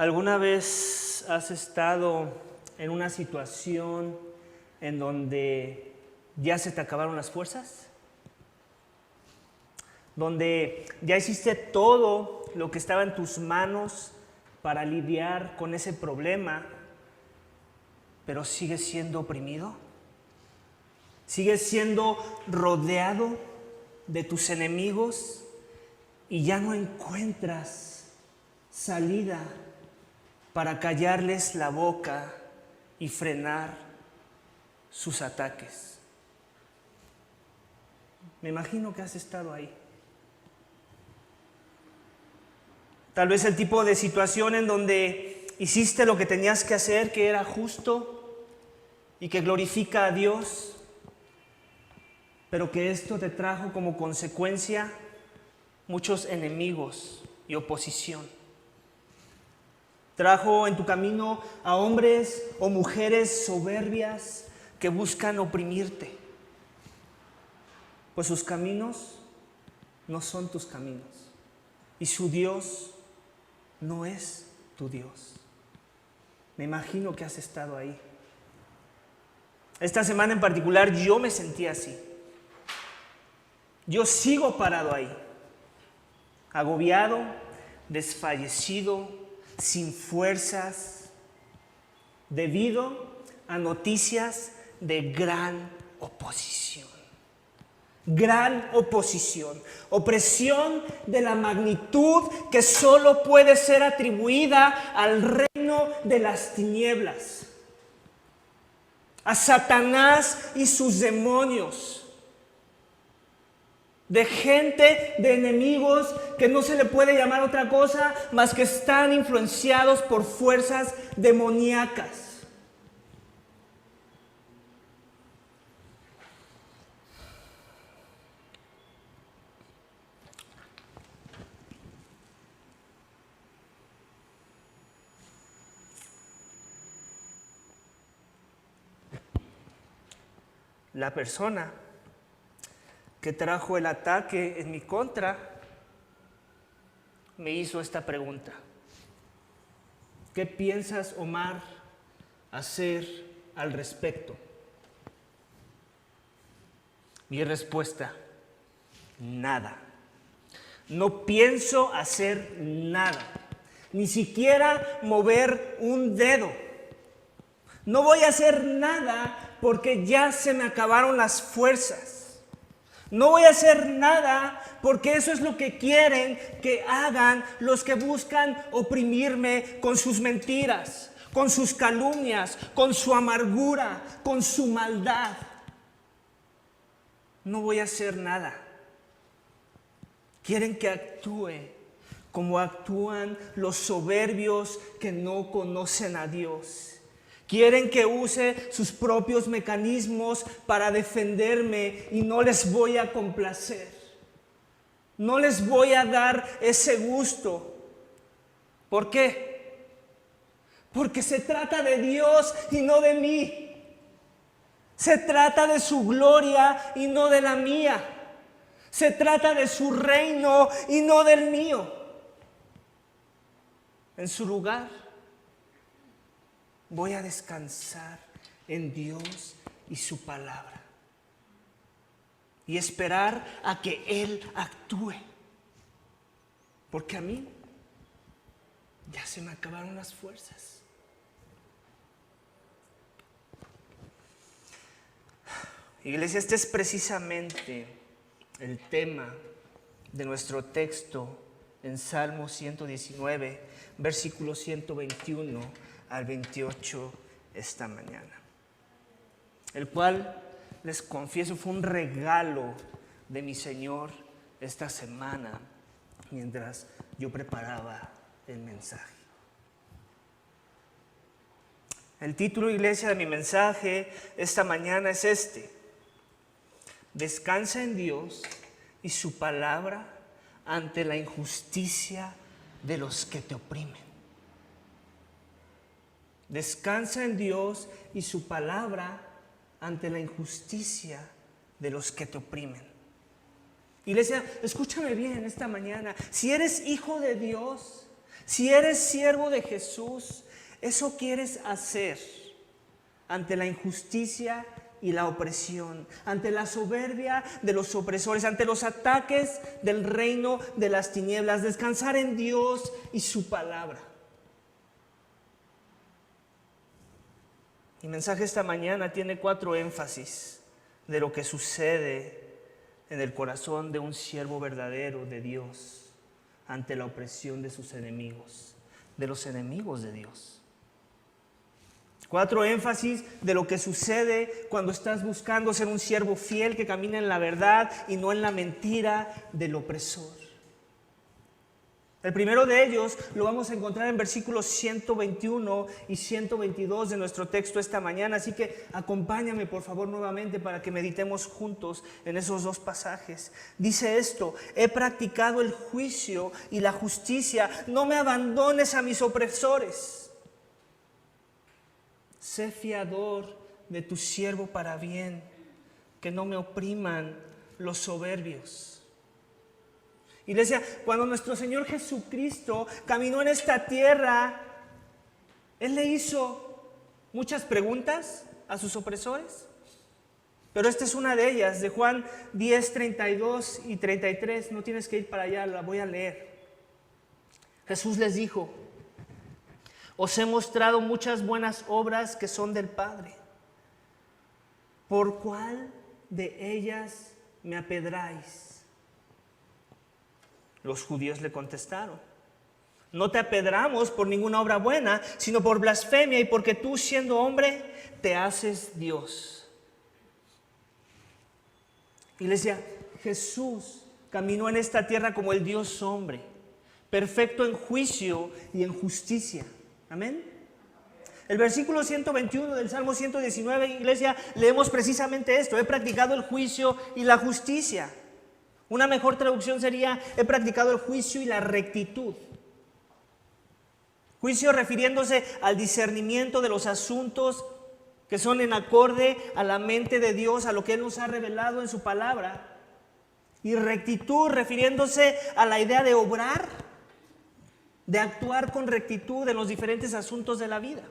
¿Alguna vez has estado en una situación en donde ya se te acabaron las fuerzas? Donde ya hiciste todo lo que estaba en tus manos para lidiar con ese problema, pero sigues siendo oprimido, sigues siendo rodeado de tus enemigos y ya no encuentras salida para callarles la boca y frenar sus ataques. Me imagino que has estado ahí. Tal vez el tipo de situación en donde hiciste lo que tenías que hacer, que era justo y que glorifica a Dios, pero que esto te trajo como consecuencia muchos enemigos y oposición. Trajo en tu camino a hombres o mujeres soberbias que buscan oprimirte, pues sus caminos no son tus caminos y su Dios no es tu Dios. Me imagino que has estado ahí. Esta semana en particular yo me sentí así. Yo sigo parado ahí, agobiado, desfallecido, sin fuerzas, debido a noticias de gran oposición. Gran oposición, opresión de la magnitud que solo puede ser atribuida al reino de las tinieblas, a Satanás y sus demonios, de gente, de enemigos que no se le puede llamar otra cosa más que están influenciados por fuerzas demoníacas. La persona que trajo el ataque en mi contra me hizo esta pregunta: ¿qué piensas, Omar, hacer al respecto? Mi respuesta: nada. No pienso hacer nada, ni siquiera mover un dedo. No voy a hacer nada porque ya se me acabaron las fuerzas. No voy a hacer nada porque eso es lo que quieren que hagan los que buscan oprimirme con sus mentiras, con sus calumnias, con su amargura, con su maldad. No voy a hacer nada. Quieren que actúe como actúan los soberbios que no conocen a Dios. Quieren que use sus propios mecanismos para defenderme y no les voy a complacer. No les voy a dar ese gusto. ¿Por qué? Porque se trata de Dios y no de mí. Se trata de su gloria y no de la mía. Se trata de su reino y no del mío. En su lugar, voy a descansar en Dios y su palabra y esperar a que Él actúe, porque a mí ya se me acabaron las fuerzas. Iglesia, este es precisamente el tema de nuestro texto en Salmo 119, versículo 121 al 28 esta mañana, el cual, les confieso, fue un regalo de mi Señor esta semana mientras yo preparaba el mensaje. El título, iglesia, de mi mensaje esta mañana es este: descansa en Dios y su palabra ante la injusticia de los que te oprimen. Descansa en Dios y su palabra ante la injusticia de los que te oprimen. Iglesia, escúchame bien esta mañana. Si eres hijo de Dios, Si eres siervo de Jesús, eso quieres hacer ante la injusticia y la opresión, ante la soberbia de los opresores, ante los ataques del reino de las tinieblas, descansar en Dios y su palabra. Mi mensaje esta mañana tiene 4 énfasis de lo que sucede en el corazón de un siervo verdadero de Dios ante la opresión de sus enemigos, de los enemigos de Dios. 4 énfasis de lo que sucede cuando estás buscando ser un siervo fiel que camina en la verdad y no en la mentira del opresor. El primero de ellos lo vamos a encontrar en versículos 121 y 122 de nuestro texto esta mañana. Así que acompáñame por favor nuevamente para que meditemos juntos en esos 2 pasajes. Dice esto: he practicado el juicio y la justicia, no me abandones a mis opresores. Sé fiador de tu siervo para bien, que no me opriman los soberbios. Iglesia, cuando nuestro Señor Jesucristo caminó en esta tierra, Él le hizo muchas preguntas a sus opresores, pero esta es una de ellas, de Juan 10, 32 y 33. No tienes que ir para allá, la voy a leer. Jesús les dijo: os he mostrado muchas buenas obras que son del Padre. ¿Por cuál de ellas me apedráis? Los judíos le contestaron: no te apedramos por ninguna obra buena, sino por blasfemia y porque tú, siendo hombre, te haces Dios. Iglesia, Jesús caminó en esta tierra como el Dios hombre, perfecto en juicio y en justicia. Amén. El versículo 121 del Salmo 119, iglesia, leemos precisamente esto: he practicado el juicio y la justicia. Una mejor traducción sería: he practicado el juicio y la rectitud. Juicio refiriéndose al discernimiento de los asuntos que son en acorde a la mente de Dios, a lo que Él nos ha revelado en su palabra. Y rectitud refiriéndose a la idea de obrar, de actuar con rectitud en los diferentes asuntos de la vida.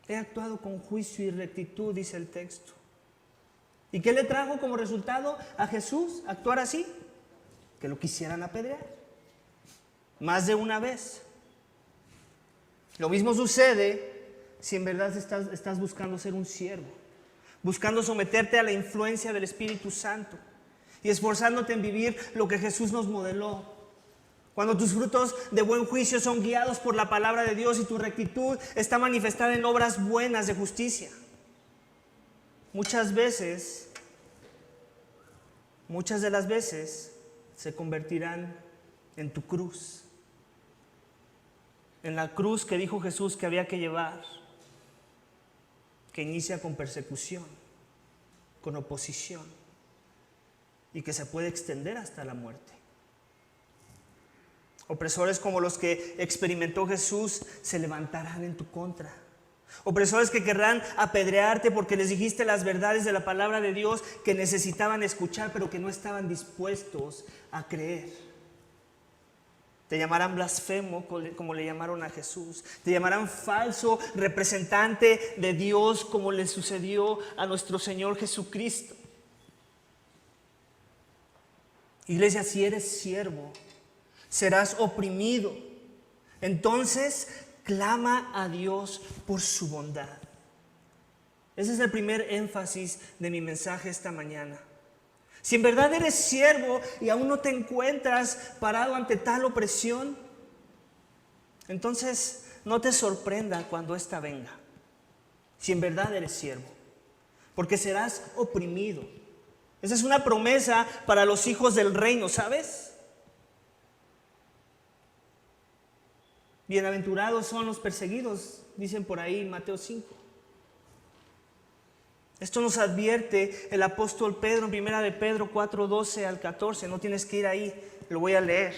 He actuado con juicio y rectitud, dice el texto. ¿Y qué le trajo como resultado a Jesús actuar así? Que lo quisieran apedrear. Más de una vez. Lo mismo sucede si en verdad estás buscando ser un siervo, buscando someterte a la influencia del Espíritu Santo y esforzándote en vivir lo que Jesús nos modeló. Cuando tus frutos de buen juicio son guiados por la palabra de Dios y tu rectitud está manifestada en obras buenas de justicia. Muchas de las veces se convertirán en tu cruz, en la cruz que dijo Jesús que había que llevar, que inicia con persecución, con oposición y que se puede extender hasta la muerte. Opresores como los que experimentó Jesús se levantarán en tu contra. Opresores que querrán apedrearte porque les dijiste las verdades de la palabra de Dios que necesitaban escuchar, pero que no estaban dispuestos a creer. Te llamarán blasfemo, como le llamaron a Jesús. Te llamarán falso representante de Dios, como le sucedió a nuestro Señor Jesucristo. Iglesia, si eres siervo, serás oprimido. Entonces clama a Dios por su bondad. Ese es el primer énfasis de mi mensaje esta mañana. Si en verdad eres siervo y aún no te encuentras parado ante tal opresión, entonces no te sorprenda cuando ésta venga. Si en verdad eres siervo, porque serás oprimido. Esa es una promesa para los hijos del reino, ¿sabes? Bienaventurados son los perseguidos, dicen por ahí Mateo 5. Esto nos advierte el apóstol Pedro en 1 de Pedro 4, 12 al 14. No tienes que ir ahí, lo voy a leer.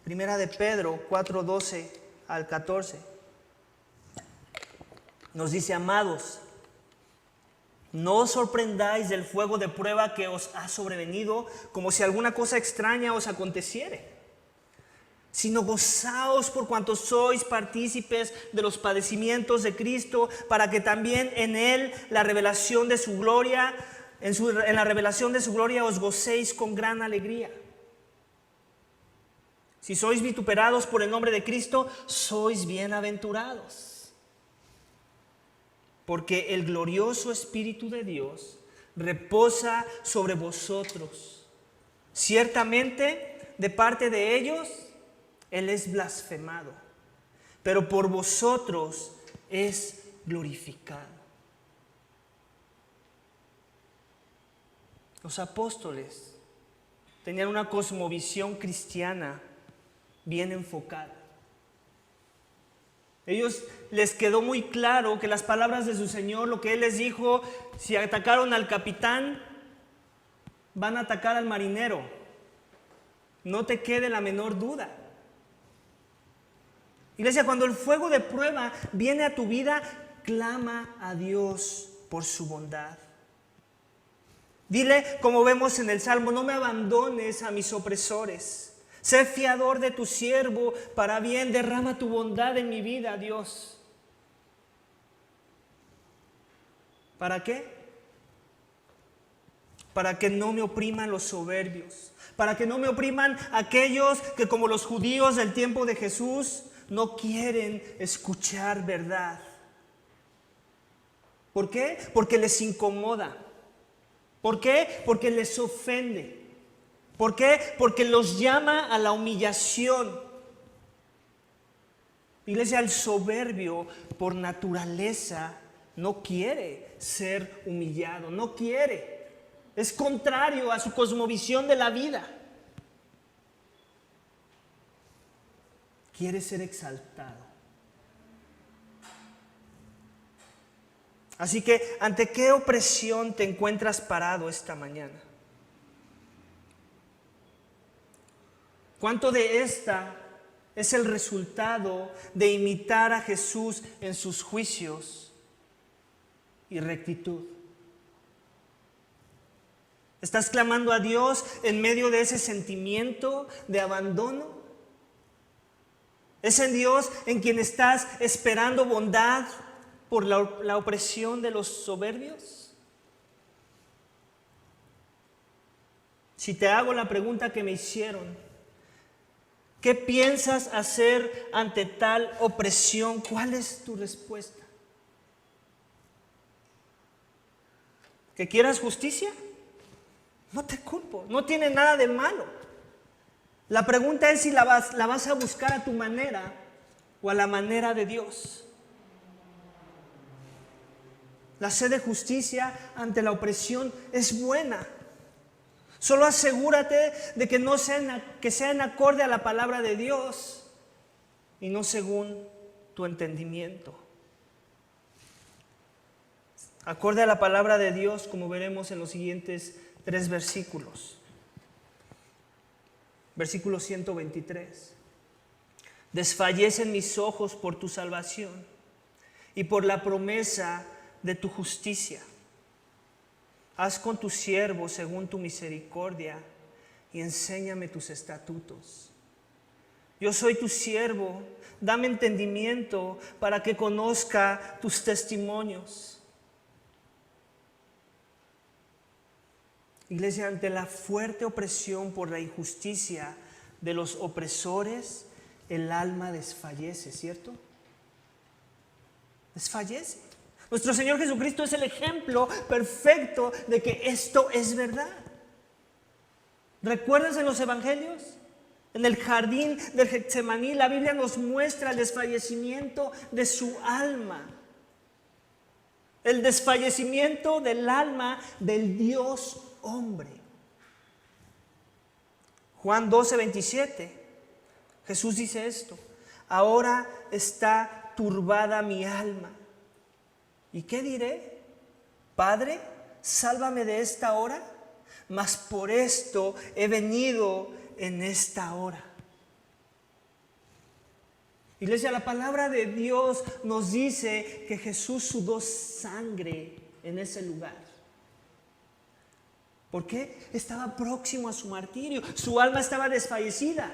1 de Pedro 4, 12 al 14. Nos dice: amados, no os sorprendáis del fuego de prueba que os ha sobrevenido, como si alguna cosa extraña os aconteciere. sino gozaos por cuanto sois partícipes de los padecimientos de Cristo, para que también en Él la revelación de su gloria, en la revelación de su gloria os gocéis con gran alegría. Si sois vituperados por el nombre de Cristo, sois bienaventurados, porque el glorioso Espíritu de Dios reposa sobre vosotros. Ciertamente, de parte de ellos, Él es blasfemado, pero por vosotros es glorificado. Los apóstoles tenían una cosmovisión cristiana bien enfocada. Ellos les quedó muy claro que las palabras de su Señor, lo que Él les dijo, si atacaron al capitán, van a atacar al marinero. No te quede la menor duda. Iglesia, cuando el fuego de prueba viene a tu vida, clama a Dios por su bondad. Dile, como vemos en el Salmo, no me abandones a mis opresores. Sé fiador de tu siervo para bien, derrama tu bondad en mi vida, Dios. ¿Para qué? Para que no me opriman los soberbios, para que no me opriman aquellos que, como los judíos del tiempo de Jesús, no quieren escuchar verdad. ¿Por qué? Porque les incomoda. ¿Por qué? Porque les ofende. ¿Por qué? Porque los llama a la humillación. Iglesia, el soberbio por naturaleza no quiere ser humillado, no quiere. Es contrario a su cosmovisión de la vida. Quiere ser exaltado. Así que, ¿ante qué opresión te encuentras parado esta mañana? ¿Cuánto de esta es el resultado de imitar a Jesús en sus juicios y rectitud? ¿Estás clamando a Dios en medio de ese sentimiento de abandono? ¿Es en Dios en quien estás esperando bondad por la opresión de los soberbios? Si te hago la pregunta que me hicieron, ¿qué piensas hacer ante tal opresión? ¿Cuál es tu respuesta? ¿Que quieras justicia? No te culpo, no tiene nada de malo. La pregunta es si la vas a buscar a tu manera o a la manera de Dios. La sed de justicia ante la opresión es buena. Solo asegúrate de que sea en acorde a la palabra de Dios y no según tu entendimiento. Acorde a la palabra de Dios, como veremos en los siguientes 3 versículos. Versículo 123. Desfallecen mis ojos por tu salvación y por la promesa de tu justicia. Haz con tu siervo según tu misericordia y enséñame tus estatutos. Yo soy tu siervo, dame entendimiento para que conozca tus testimonios. Iglesia, ante la fuerte opresión por la injusticia de los opresores, el alma desfallece, ¿cierto? Desfallece. Nuestro Señor Jesucristo es el ejemplo perfecto de que esto es verdad. ¿Recuerdas en los evangelios? En el jardín del Getsemaní, la Biblia nos muestra el desfallecimiento de su alma. El desfallecimiento del alma del Dios hombre. Juan 12:27. Jesús dice esto: ahora está turbada mi alma. ¿Y qué diré? Padre, sálvame de esta hora, mas por esto he venido en esta hora. Iglesia, la palabra de Dios nos dice que Jesús sudó sangre en ese lugar. ¿Por qué? Estaba próximo a su martirio. Su alma estaba desfallecida.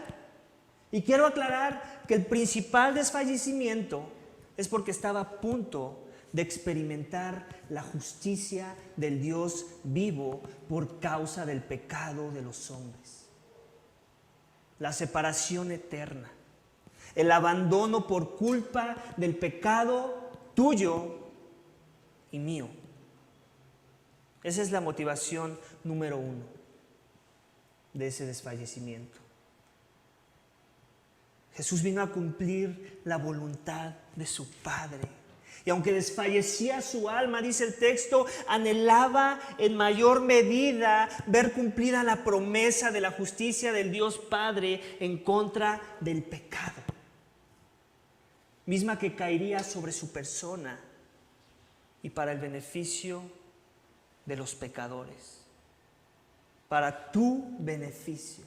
Y quiero aclarar que el principal desfallecimiento es porque estaba a punto de experimentar la justicia del Dios vivo por causa del pecado de los hombres. La separación eterna, el abandono por culpa del pecado tuyo y mío. Esa es la motivación número 1 de ese desfallecimiento. Jesús vino a cumplir la voluntad de su Padre. Y aunque desfallecía su alma, dice el texto, anhelaba en mayor medida ver cumplida la promesa de la justicia del Dios Padre en contra del pecado, misma que caería sobre su persona y para el beneficio de los pecadores, para tu beneficio,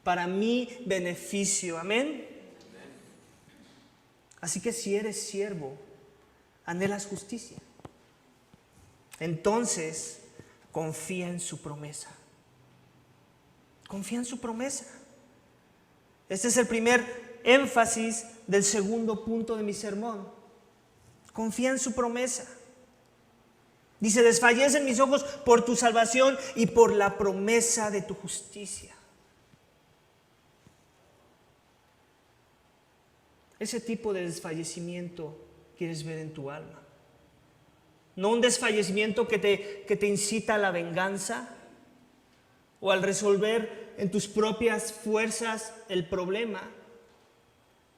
para mi beneficio. Amén. Así que si eres siervo, anhelas justicia, entonces confía en su promesa. Confía en su promesa. Este es el primer énfasis del segundo punto de mi sermón. Confía en su promesa. Dice, desfallecen mis ojos por tu salvación y por la promesa de tu justicia. Ese tipo de desfallecimiento quieres ver en tu alma. No un desfallecimiento que te incita a la venganza o al resolver en tus propias fuerzas el problema,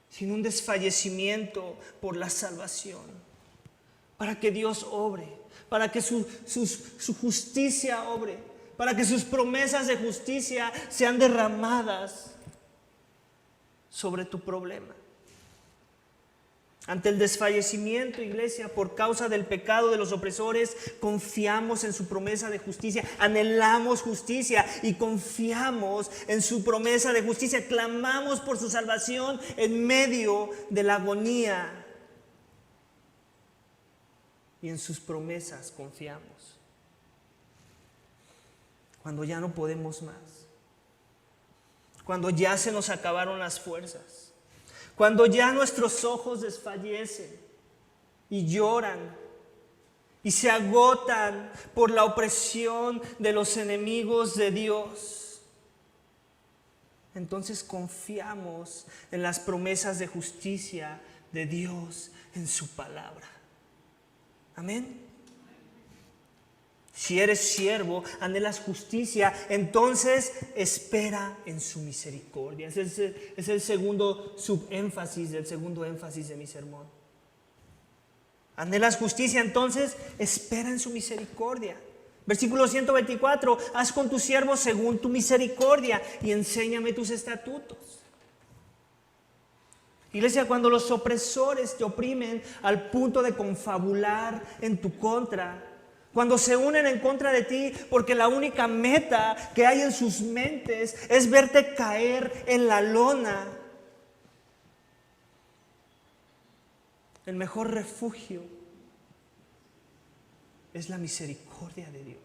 sino un desfallecimiento por la salvación, para que Dios obre, para que su justicia obre, para que sus promesas de justicia sean derramadas sobre tu problema. Ante el desfallecimiento, iglesia, por causa del pecado de los opresores, confiamos en su promesa de justicia, anhelamos justicia y confiamos en su promesa de justicia, clamamos por su salvación en medio de la agonía y en sus promesas confiamos. Cuando ya no podemos más, cuando ya se nos acabaron las fuerzas, cuando ya nuestros ojos desfallecen y lloran y se agotan por la opresión de los enemigos de Dios, entonces confiamos en las promesas de justicia de Dios en su palabra. Amén. Si eres siervo, anhelas justicia, entonces espera en su misericordia. Ese es el segundo subénfasis del segundo énfasis de mi sermón. Anhelas justicia, entonces espera en su misericordia. Versículo 124, haz con tu siervo según tu misericordia y enséñame tus estatutos. Iglesia, cuando los opresores te oprimen al punto de confabular en tu contra, cuando se unen en contra de ti porque la única meta que hay en sus mentes es verte caer en la lona, el mejor refugio es la misericordia de Dios.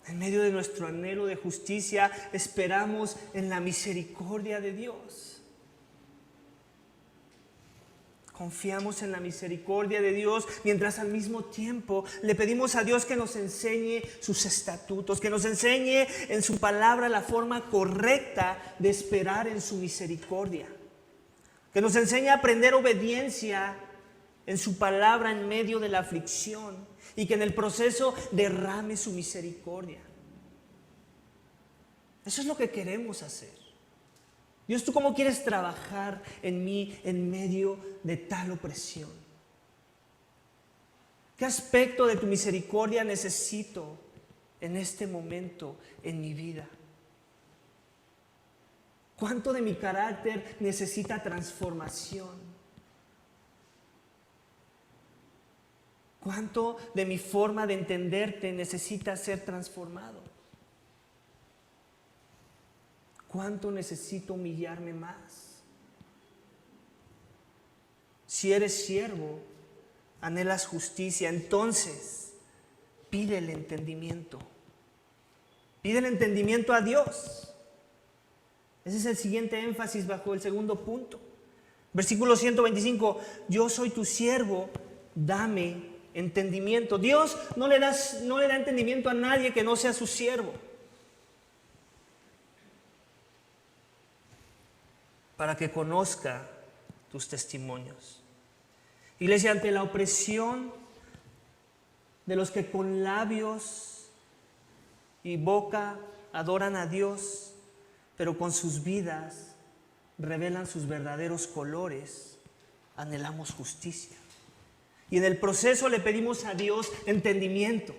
En medio de nuestro anhelo de justicia, esperamos en la misericordia de Dios. Confiamos en la misericordia de Dios, mientras al mismo tiempo le pedimos a Dios que nos enseñe sus estatutos, que nos enseñe en su palabra la forma correcta de esperar en su misericordia, que nos enseñe a aprender obediencia en su palabra en medio de la aflicción y que en el proceso derrame su misericordia. Eso es lo que queremos hacer. Dios, ¿tú cómo quieres trabajar en mí en medio de tal opresión? ¿Qué aspecto de tu misericordia necesito en este momento en mi vida? ¿Cuánto de mi carácter necesita transformación? ¿Cuánto de mi forma de entenderte necesita ser transformado? ¿Cuánto necesito humillarme más? Si eres siervo, anhelas justicia, entonces pide el entendimiento. Pide el entendimiento a Dios. Ese es el siguiente énfasis bajo el segundo punto. Versículo 125, yo soy tu siervo, dame entendimiento. Dios no le da entendimiento a nadie que no sea su siervo. Para que conozca tus testimonios. Iglesia, ante la opresión de los que con labios y boca adoran a Dios, pero con sus vidas revelan sus verdaderos colores, anhelamos justicia. Y en el proceso le pedimos a Dios entendimiento.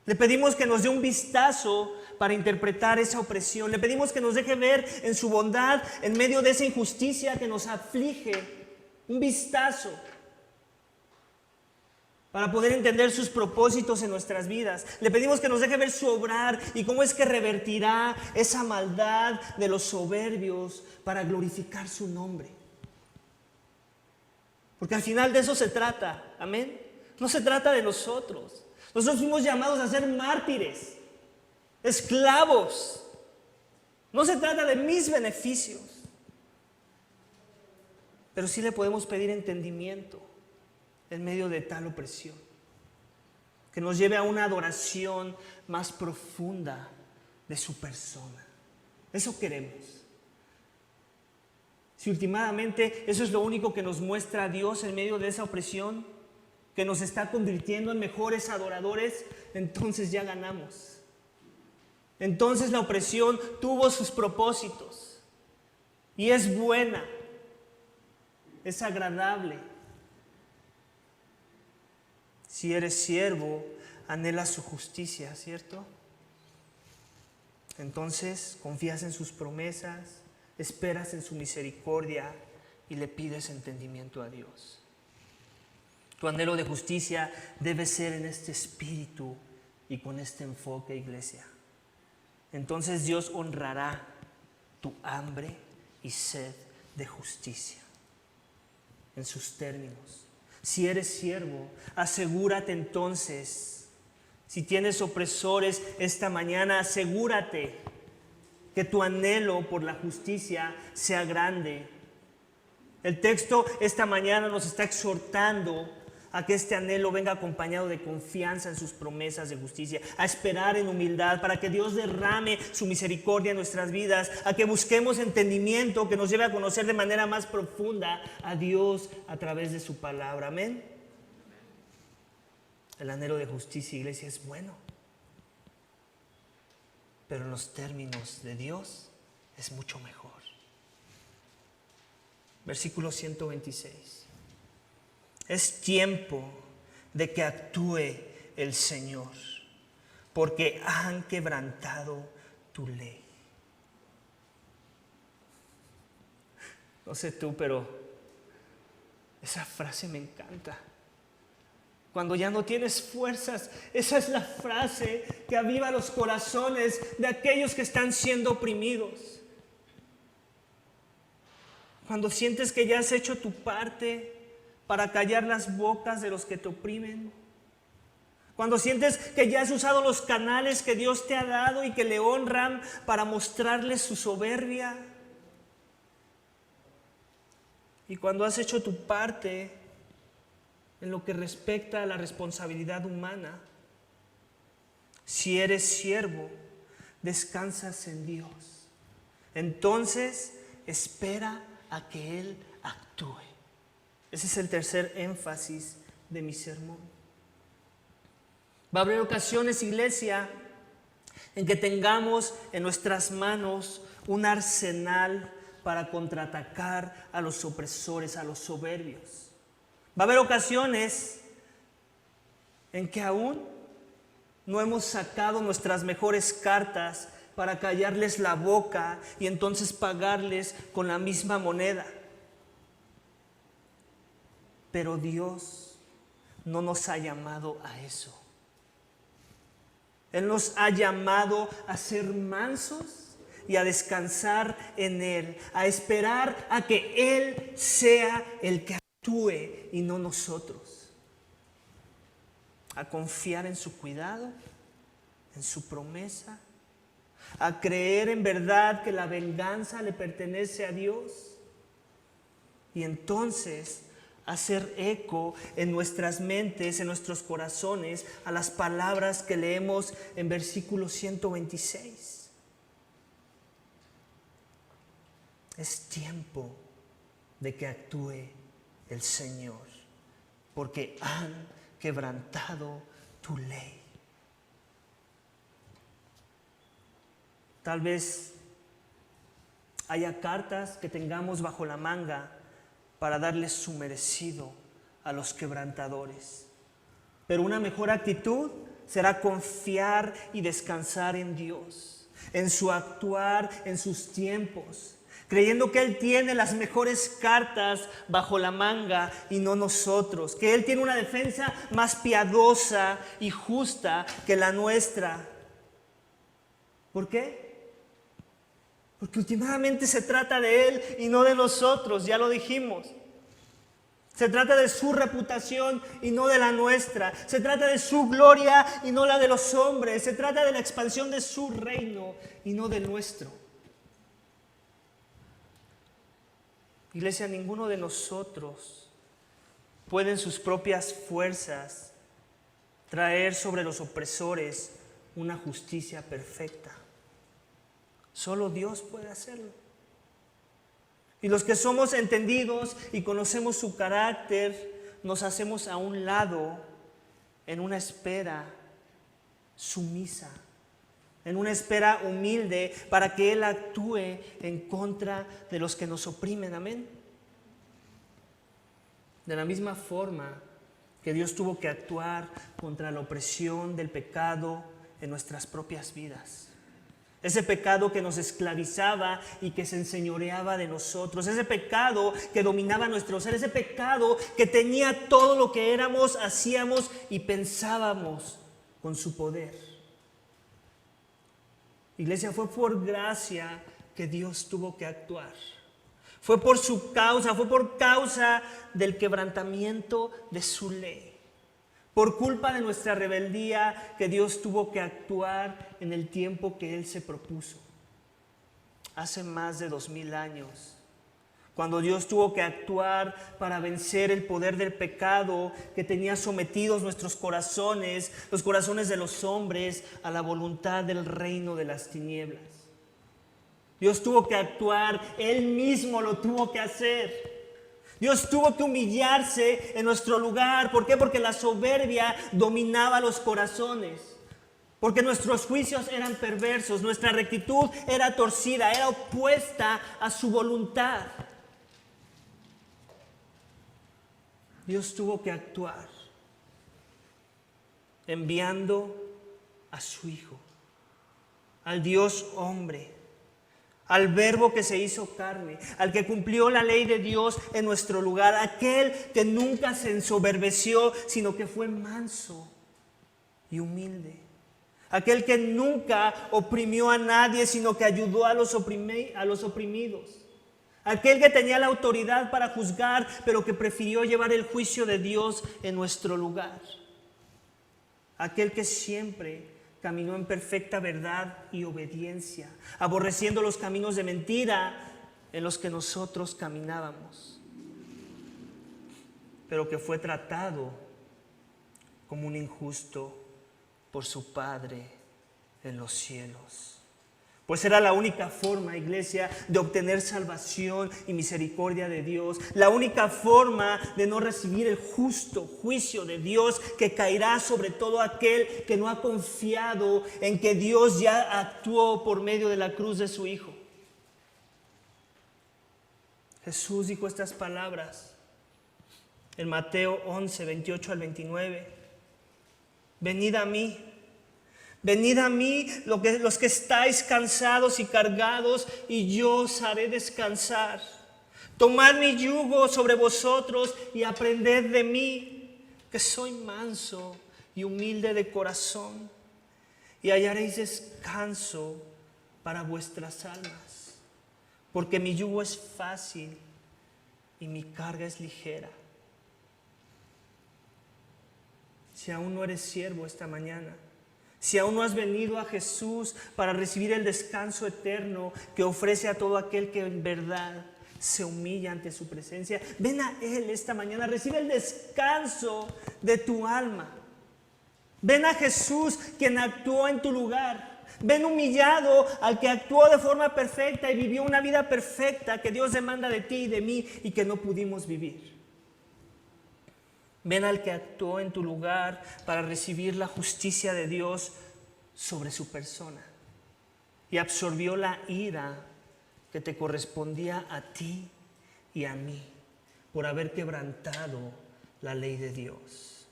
Le pedimos que nos dé un vistazo para interpretar esa opresión. Le pedimos que nos deje ver en su bondad, en medio de esa injusticia que nos aflige, un vistazo para poder entender sus propósitos en nuestras vidas. Le pedimos que nos deje ver su obrar y cómo es que revertirá esa maldad de los soberbios para glorificar su nombre. Porque al final de eso se trata, amén. No se trata de nosotros. Nosotros fuimos llamados a ser mártires, esclavos. No se trata de mis beneficios. Pero sí le podemos pedir entendimiento en medio de tal opresión, que nos lleve a una adoración más profunda de su persona. Eso queremos. Si últimamente eso es lo único que nos muestra a Dios en medio de esa opresión, que nos está convirtiendo en mejores adoradores, entonces ya ganamos. Entonces la opresión tuvo sus propósitos y es buena, es agradable. Si eres siervo, anhelas su justicia, ¿cierto? Entonces confías en sus promesas, esperas en su misericordia y le pides entendimiento a Dios. Tu anhelo de justicia debe ser en este espíritu y con este enfoque, iglesia. Entonces Dios honrará tu hambre y sed de justicia en sus términos. Si eres siervo, asegúrate entonces. Si tienes opresores esta mañana, asegúrate que tu anhelo por la justicia sea grande. El texto esta mañana nos está exhortando a que este anhelo venga acompañado de confianza en sus promesas de justicia, a esperar en humildad para que Dios derrame su misericordia en nuestras vidas, a que busquemos entendimiento que nos lleve a conocer de manera más profunda a Dios a través de su palabra. Amén. El anhelo de justicia, iglesia, es bueno, pero en los términos de Dios es mucho mejor. Versículo 126. Es tiempo de que actúe el Señor, porque han quebrantado tu ley. No sé tú, pero esa frase me encanta. Cuando ya no tienes fuerzas, esa es la frase que aviva los corazones de aquellos que están siendo oprimidos. Cuando sientes que ya has hecho tu parte para callar las bocas de los que te oprimen. Cuando sientes que ya has usado los canales que Dios te ha dado y que le honran para mostrarles su soberbia. Y cuando has hecho tu parte en lo que respecta a la responsabilidad humana, si eres siervo, descansas en Dios. Entonces espera a que Él actúe. Ese es el tercer énfasis de mi sermón. Va a haber ocasiones, iglesia, en que tengamos en nuestras manos un arsenal para contraatacar a los opresores, a los soberbios. Va a haber ocasiones en que aún no hemos sacado nuestras mejores cartas para callarles la boca y entonces pagarles con la misma moneda. Pero Dios no nos ha llamado a eso. Él nos ha llamado a ser mansos y a descansar en Él, a esperar a que Él sea el que actúe y no nosotros. A confiar en su cuidado, en su promesa, a creer en verdad que la venganza le pertenece a Dios y entonces hacer eco en nuestras mentes, en nuestros corazones, a las palabras que leemos en versículo 126. Es tiempo de que actúe el Señor, porque han quebrantado tu ley. Tal vez haya cartas que tengamos bajo la manga para darles su merecido a los quebrantadores. Pero una mejor actitud será confiar y descansar en Dios, en su actuar, en sus tiempos, creyendo que Él tiene las mejores cartas bajo la manga y no nosotros, que Él tiene una defensa más piadosa y justa que la nuestra. ¿Por qué? Porque últimamente se trata de Él y no de nosotros, ya lo dijimos. Se trata de su reputación y no de la nuestra. Se trata de su gloria y no la de los hombres. Se trata de la expansión de su reino y no del nuestro. Iglesia, ninguno de nosotros puede en sus propias fuerzas traer sobre los opresores una justicia perfecta. Solo Dios puede hacerlo. Y los que somos entendidos y conocemos su carácter, nos hacemos a un lado en una espera sumisa, en una espera humilde para que Él actúe en contra de los que nos oprimen. Amén. De la misma forma que Dios tuvo que actuar contra la opresión del pecado en nuestras propias vidas. Ese pecado que nos esclavizaba y que se enseñoreaba de nosotros. Ese pecado que dominaba nuestro ser. Ese pecado que tenía todo lo que éramos, hacíamos y pensábamos con su poder. Iglesia, fue por gracia que Dios tuvo que actuar. Fue por su causa, fue por causa del quebrantamiento de su ley. Por culpa de nuestra rebeldía que Dios tuvo que actuar en el tiempo que Él se propuso. Hace más de 2000 años, cuando Dios tuvo que actuar para vencer el poder del pecado que tenía sometidos nuestros corazones, los corazones de los hombres, a la voluntad del reino de las tinieblas. Dios tuvo que actuar, Él mismo lo tuvo que hacer. Dios tuvo que humillarse en nuestro lugar. ¿Por qué? Porque la soberbia dominaba los corazones. Porque nuestros juicios eran perversos, nuestra rectitud era torcida, era opuesta a su voluntad. Dios tuvo que actuar enviando a su Hijo, al Dios hombre, al Verbo que se hizo carne, al que cumplió la ley de Dios en nuestro lugar, aquel que nunca se ensoberbeció, sino que fue manso y humilde, aquel que nunca oprimió a nadie, sino que ayudó a los oprimidos, aquel que tenía la autoridad para juzgar, pero que prefirió llevar el juicio de Dios en nuestro lugar, aquel que siempre caminó en perfecta verdad y obediencia, aborreciendo los caminos de mentira en los que nosotros caminábamos, pero que fue tratado como un injusto por su Padre en los cielos. Pues era la única forma, iglesia, de obtener salvación y misericordia de Dios. La única forma de no recibir el justo juicio de Dios que caerá sobre todo aquel que no ha confiado en que Dios ya actuó por medio de la cruz de su Hijo. Jesús dijo estas palabras en Mateo 11, 28 al 29. Venid a mí los que estáis cansados y cargados, y yo os haré descansar. Tomad mi yugo sobre vosotros y aprended de mí, que soy manso y humilde de corazón, y hallaréis descanso para vuestras almas, porque mi yugo es fácil y mi carga es ligera. Si aún no eres siervo esta mañana, Si aún no has venido a Jesús para recibir el descanso eterno que ofrece a todo aquel que en verdad se humilla ante su presencia, ven a Él esta mañana, recibe el descanso de tu alma. Ven a Jesús, quien actuó en tu lugar. Ven humillado al que actuó de forma perfecta y vivió una vida perfecta que Dios demanda de ti y de mí y que no pudimos vivir. Ven al que actuó en tu lugar para recibir la justicia de Dios sobre su persona y absorbió la ira que te correspondía a ti y a mí por haber quebrantado la ley de Dios.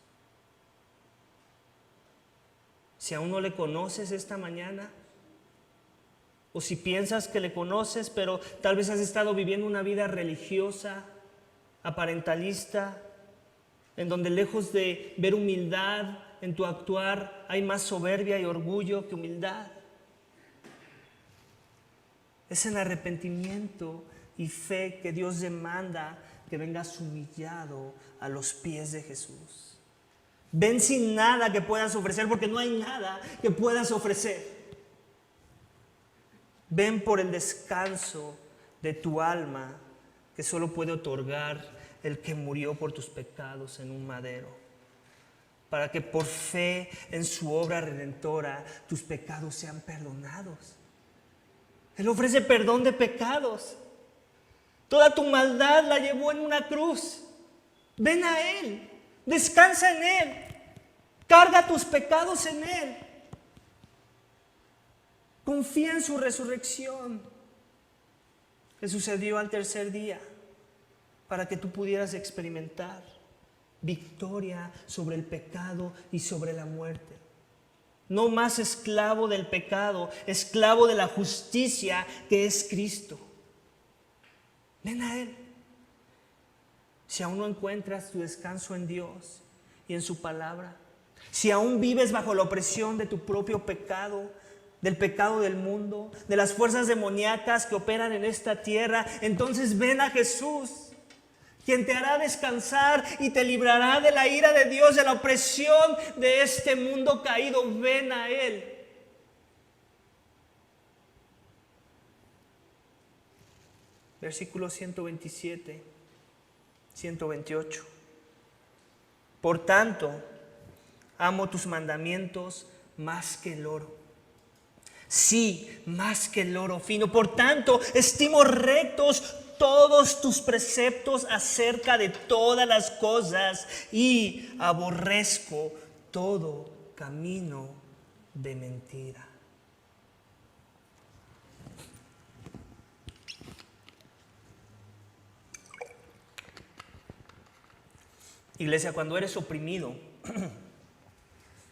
Si aún no le conoces esta mañana, o si piensas que le conoces, pero tal vez has estado viviendo una vida religiosa, aparentalista, en donde lejos de ver humildad en tu actuar, hay más soberbia y orgullo que humildad. Es en arrepentimiento y fe que Dios demanda que vengas humillado a los pies de Jesús. Ven sin nada que puedas ofrecer, porque no hay nada que puedas ofrecer. Ven por el descanso de tu alma que solo puede otorgar el que murió por tus pecados en un madero, para que por fe en su obra redentora tus pecados sean perdonados. Él ofrece perdón de pecados. Toda tu maldad la llevó en una cruz. Ven a Él, descansa en Él, carga tus pecados en Él. Confía en su resurrección, que sucedió al tercer día, para que tú pudieras experimentar victoria sobre el pecado y sobre la muerte. No más esclavo del pecado, esclavo de la justicia que es Cristo. Ven a Él. Si aún no encuentras tu descanso en Dios y en su palabra, si aún vives bajo la opresión de tu propio pecado, del pecado del mundo, de las fuerzas demoníacas que operan en esta tierra, entonces ven a Jesús, quien te hará descansar y te librará de la ira de Dios, de la opresión de este mundo caído. Ven a Él. Versículos 127, 128. Por tanto, amo tus mandamientos más que el oro. Sí, más que el oro fino. Por tanto, estimo rectos todos tus preceptos acerca de todas las cosas y aborrezco todo camino de mentira. Iglesia, cuando eres oprimido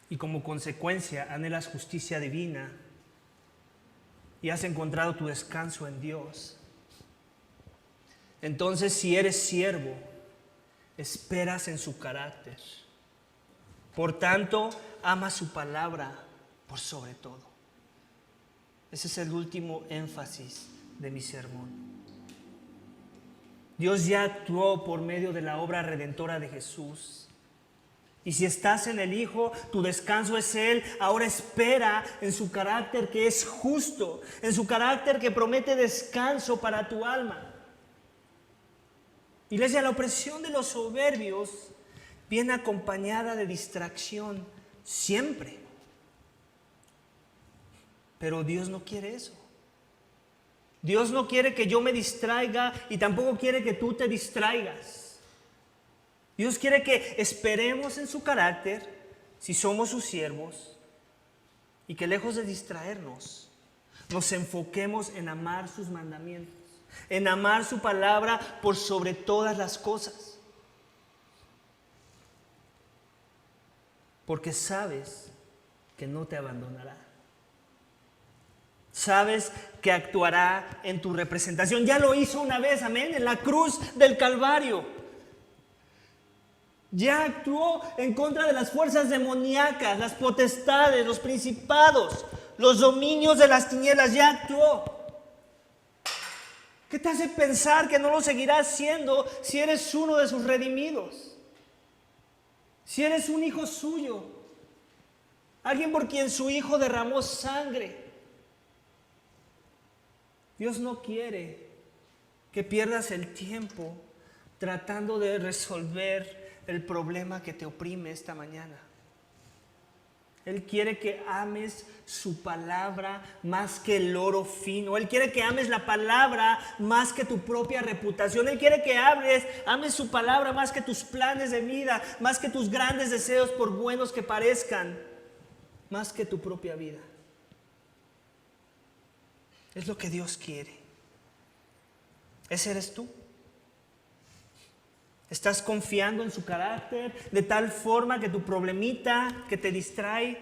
y como consecuencia anhelas justicia divina y has encontrado tu descanso en Dios, entonces si eres siervo, esperas en su carácter. Por tanto, ama su palabra por sobre todo. Ese es el último énfasis de mi sermón. Dios ya actuó por medio de la obra redentora de Jesús. Y si estás en el Hijo, tu descanso es Él. Ahora espera en su carácter que es justo, en su carácter que promete descanso para tu alma. Iglesia, la opresión de los soberbios viene acompañada de distracción siempre. Pero Dios no quiere eso. Dios no quiere que yo me distraiga y tampoco quiere que tú te distraigas. Dios quiere que esperemos en su carácter si somos sus siervos y que lejos de distraernos, nos enfoquemos en amar sus mandamientos, en amar su palabra por sobre todas las cosas. Porque sabes que no te abandonará. Sabes que actuará en tu representación. Ya lo hizo una vez, amén, en la cruz del Calvario. Ya actuó en contra de las fuerzas demoníacas, las potestades, los principados, los dominios de las tinieblas. Ya actuó. ¿Qué te hace pensar que no lo seguirá haciendo si eres uno de sus redimidos? Si eres un hijo suyo. alguien por quien su Hijo derramó sangre. Dios no quiere que pierdas el tiempo tratando de resolver el problema que te oprime esta mañana. Él quiere que ames su palabra más que el oro fino. Él quiere que ames la palabra más que tu propia reputación. Él quiere que ames su palabra más que tus planes de vida, más que tus grandes deseos por buenos que parezcan, más que tu propia vida. Es lo que Dios quiere. Ese eres tú. ¿Estás confiando en su carácter de tal forma que tu problemita que te distrae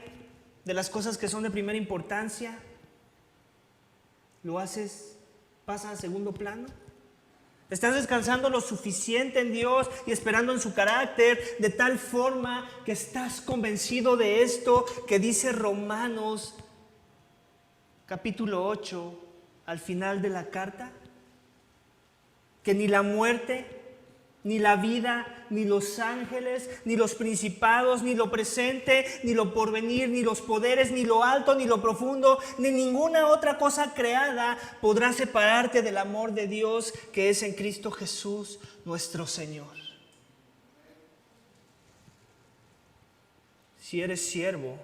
de las cosas que son de primera importancia, pasa a segundo plano? ¿Estás descansando lo suficiente en Dios y esperando en su carácter de tal forma que estás convencido de esto que dice Romanos capítulo 8 al final de la carta? Que ni la muerte, ni la vida, ni los ángeles, ni los principados, ni lo presente, ni lo porvenir, ni los poderes, ni lo alto, ni lo profundo, ni ninguna otra cosa creada podrá separarte del amor de Dios que es en Cristo Jesús, nuestro Señor. Si eres siervo,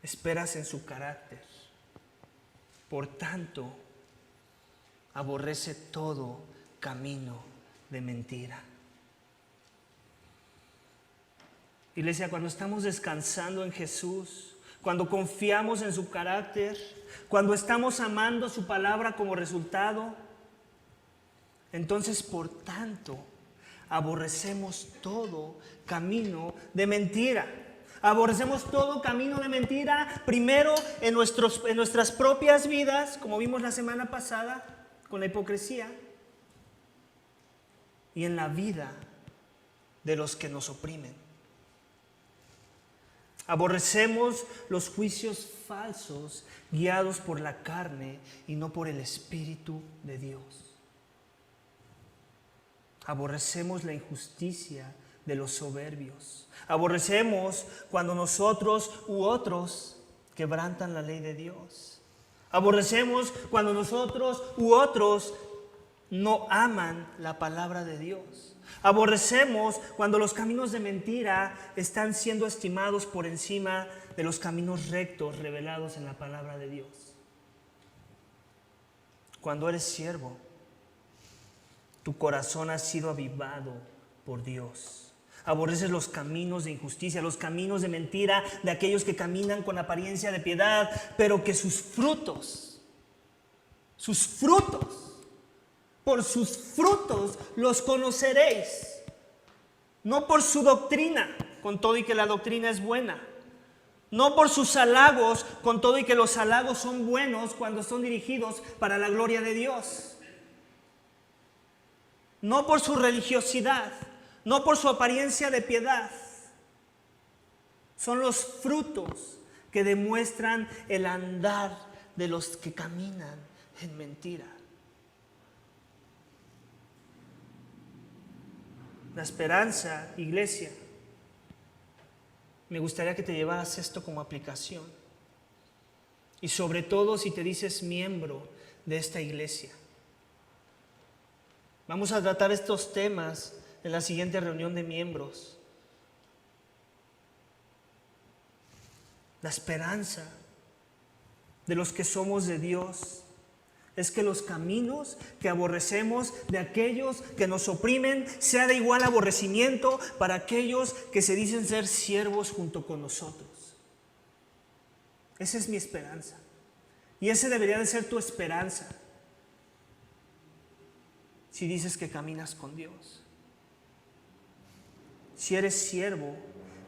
esperas en su carácter. Por tanto, aborrece todo camino de mentira. Iglesia, cuando estamos descansando en Jesús, cuando confiamos en su carácter, cuando estamos amando su palabra como resultado, entonces por tanto aborrecemos todo camino de mentira. Aborrecemos todo camino de mentira, primero en nuestras propias vidas, como vimos la semana pasada con la hipocresía, y en la vida de los que nos oprimen. Aborrecemos los juicios falsos guiados por la carne y no por el Espíritu de Dios. Aborrecemos la injusticia de los soberbios. Aborrecemos cuando nosotros u otros quebrantan la ley de Dios. Aborrecemos cuando nosotros u otros no aman la palabra de Dios. Aborrecemos cuando los caminos de mentira están siendo estimados por encima de los caminos rectos revelados en la palabra de Dios. Cuando eres siervo, tu corazón ha sido avivado por Dios. Aborreces los caminos de injusticia, los caminos de mentira de aquellos que caminan con apariencia de piedad, pero que por sus frutos los conoceréis. No por su doctrina, con todo y que la doctrina es buena. No por sus halagos, con todo y que los halagos son buenos cuando son dirigidos para la gloria de Dios. No por su religiosidad, no por su apariencia de piedad. Son los frutos que demuestran el andar de los que caminan en mentira. La esperanza, iglesia, me gustaría que te llevaras esto como aplicación. Y sobre todo si te dices miembro de esta iglesia. Vamos a tratar estos temas en la siguiente reunión de miembros. La esperanza de los que somos de Dios es que los caminos que aborrecemos de aquellos que nos oprimen sea de igual aborrecimiento para aquellos que se dicen ser siervos junto con nosotros. Esa es mi esperanza. Y esa debería de ser tu esperanza si dices que caminas con Dios. Si eres siervo,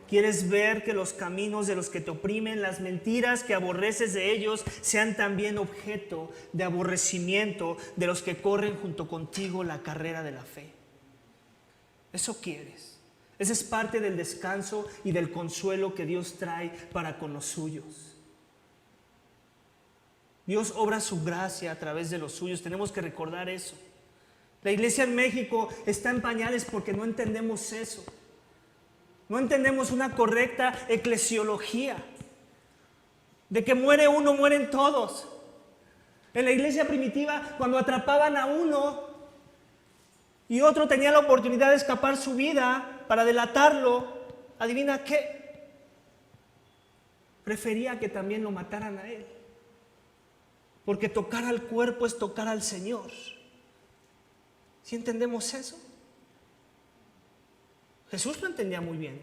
quieres ver que los caminos de los que te oprimen, las mentiras que aborreces de ellos, sean también objeto de aborrecimiento de los que corren junto contigo la carrera de la fe. Eso quieres. Esa es parte del descanso y del consuelo que Dios trae para con los suyos. Dios obra su gracia a través de los suyos. Tenemos que recordar eso. La iglesia en México está en pañales porque no entendemos eso. No entendemos una correcta eclesiología. De que muere uno, mueren todos. En la iglesia primitiva, cuando atrapaban a uno y otro tenía la oportunidad de escapar su vida para delatarlo, ¿adivina qué? Prefería que también lo mataran a él. Porque tocar al cuerpo es tocar al Señor. ¿Sí entendemos eso? Jesús lo entendía muy bien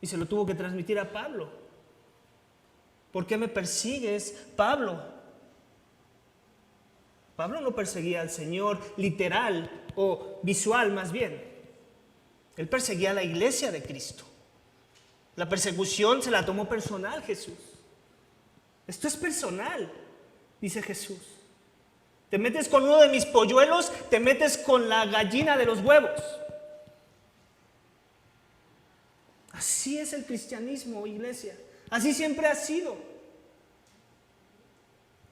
y se lo tuvo que transmitir a Pablo. ¿Por qué me persigues, Pablo? Pablo no perseguía al Señor literal o visual más bien. Él perseguía a la iglesia de Cristo. La persecución se la tomó personal Jesús. Esto es personal, dice Jesús. Te metes con uno de mis polluelos, te metes con la gallina de los huevos. Así es el cristianismo, iglesia. Así siempre ha sido.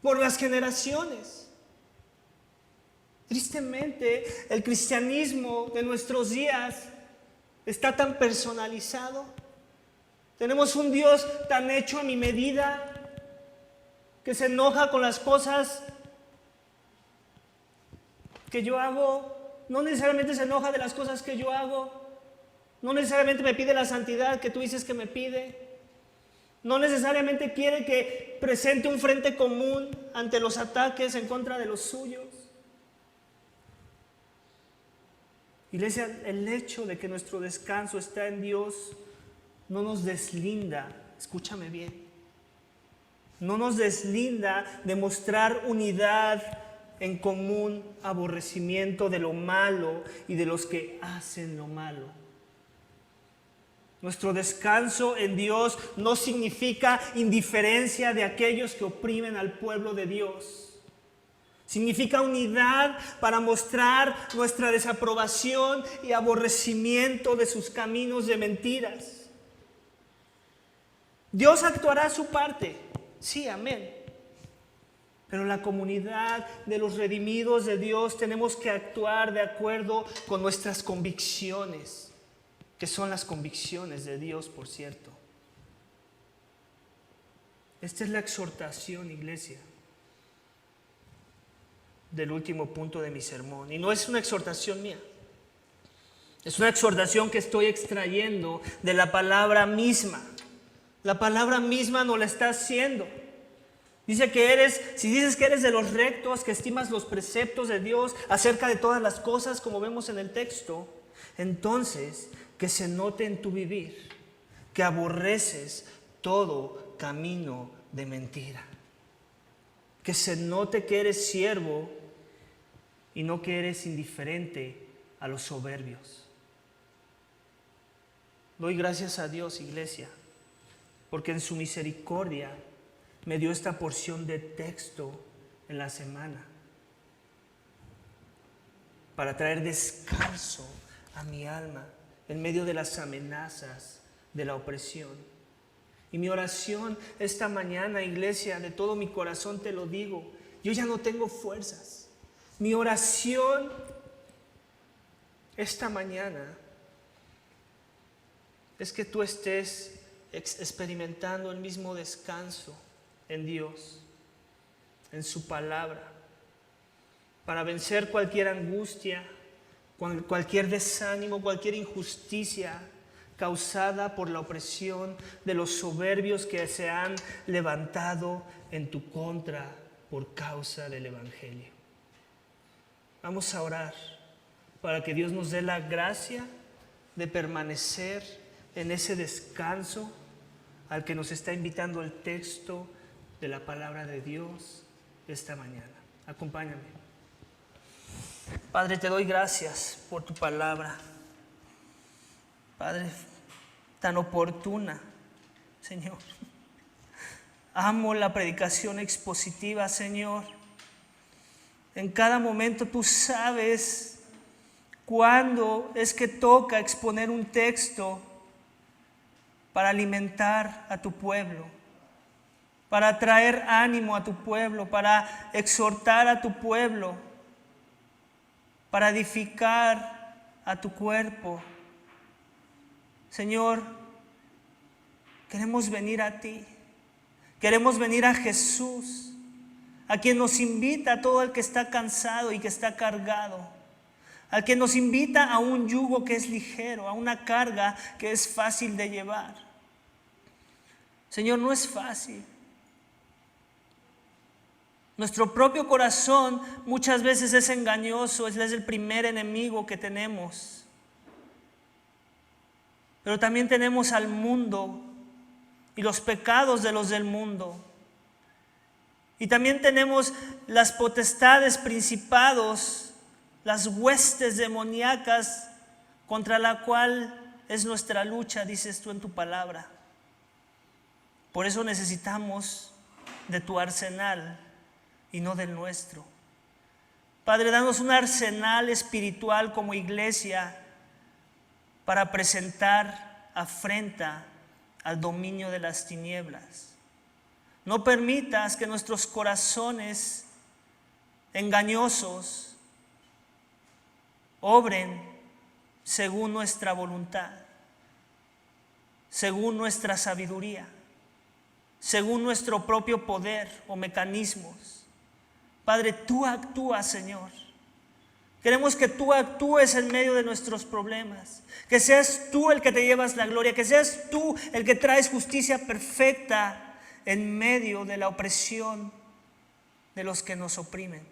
Por las generaciones. Tristemente, el cristianismo de nuestros días está tan personalizado. Tenemos un Dios tan hecho a mi medida que se enoja con las cosas que yo hago. No necesariamente se enoja de las cosas que yo hago. No necesariamente me pide la santidad que tú dices que me pide. No necesariamente quiere que presente un frente común ante los ataques en contra de los suyos. Iglesia, el hecho de que nuestro descanso está en Dios no nos deslinda, escúchame bien, no nos deslinda de mostrar unidad en común aborrecimiento de lo malo y de los que hacen lo malo. Nuestro descanso en Dios no significa indiferencia de aquellos que oprimen al pueblo de Dios. Significa unidad para mostrar nuestra desaprobación y aborrecimiento de sus caminos de mentiras. Dios actuará su parte, sí, amén. Pero la comunidad de los redimidos de Dios tenemos que actuar de acuerdo con nuestras convicciones, que son las convicciones de Dios, por cierto. Esta es la exhortación, iglesia, del último punto de mi sermón. Y no es una exhortación mía. Es una exhortación que estoy extrayendo de la palabra misma. La palabra misma nos la está haciendo. Dice que si dices que eres de los rectos, que estimas los preceptos de Dios acerca de todas las cosas, como vemos en el texto, entonces que se note en tu vivir que aborreces todo camino de mentira. Que se note que eres siervo y no que eres indiferente a los soberbios. Doy gracias a Dios, iglesia, porque en su misericordia me dio esta porción de texto en la semana para traer descanso a mi alma en medio de las amenazas de la opresión. Y mi oración esta mañana, iglesia, de todo mi corazón te lo digo, yo ya no tengo fuerzas. Mi oración esta mañana es que tú estés experimentando el mismo descanso en Dios, en su palabra, para vencer cualquier angustia, cualquier desánimo, cualquier injusticia causada por la opresión de los soberbios que se han levantado en tu contra por causa del Evangelio. Vamos a orar para que Dios nos dé la gracia de permanecer en ese descanso al que nos está invitando el texto de la palabra de Dios esta mañana. Acompáñame. Padre, te doy gracias por tu palabra. Padre, tan oportuna, Señor. Amo la predicación expositiva, Señor. En cada momento tú sabes cuándo es que toca exponer un texto para alimentar a tu pueblo, para traer ánimo a tu pueblo, para exhortar a tu pueblo, para edificar a tu cuerpo. Señor, queremos venir a ti. Queremos venir a Jesús, a quien nos invita a todo el que está cansado y que está cargado, al que nos invita a un yugo que es ligero, a una carga que es fácil de llevar. Señor, no es fácil. Nuestro propio corazón muchas veces es engañoso, es el primer enemigo que tenemos. Pero también tenemos al mundo y los pecados de los del mundo. Y también tenemos las potestades, principados, las huestes demoníacas contra la cual es nuestra lucha, dices tú en tu palabra. Por eso necesitamos de tu arsenal y no del nuestro. Padre, danos un arsenal espiritual como iglesia para presentar afrenta al dominio de las tinieblas. No permitas que nuestros corazones engañosos obren según nuestra voluntad, según nuestra sabiduría, según nuestro propio poder o mecanismos. Padre, tú actúas, Señor. Queremos que tú actúes en medio de nuestros problemas, que seas tú el que te llevas la gloria, que seas tú el que traes justicia perfecta en medio de la opresión de los que nos oprimen.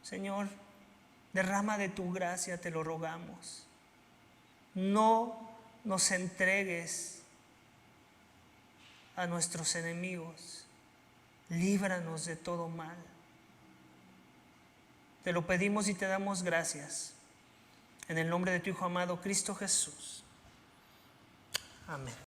Señor, derrama de tu gracia, te lo rogamos. No nos entregues a nuestros enemigos. Líbranos de todo mal. Te lo pedimos y te damos gracias. En el nombre de tu Hijo amado, Cristo Jesús. Amén.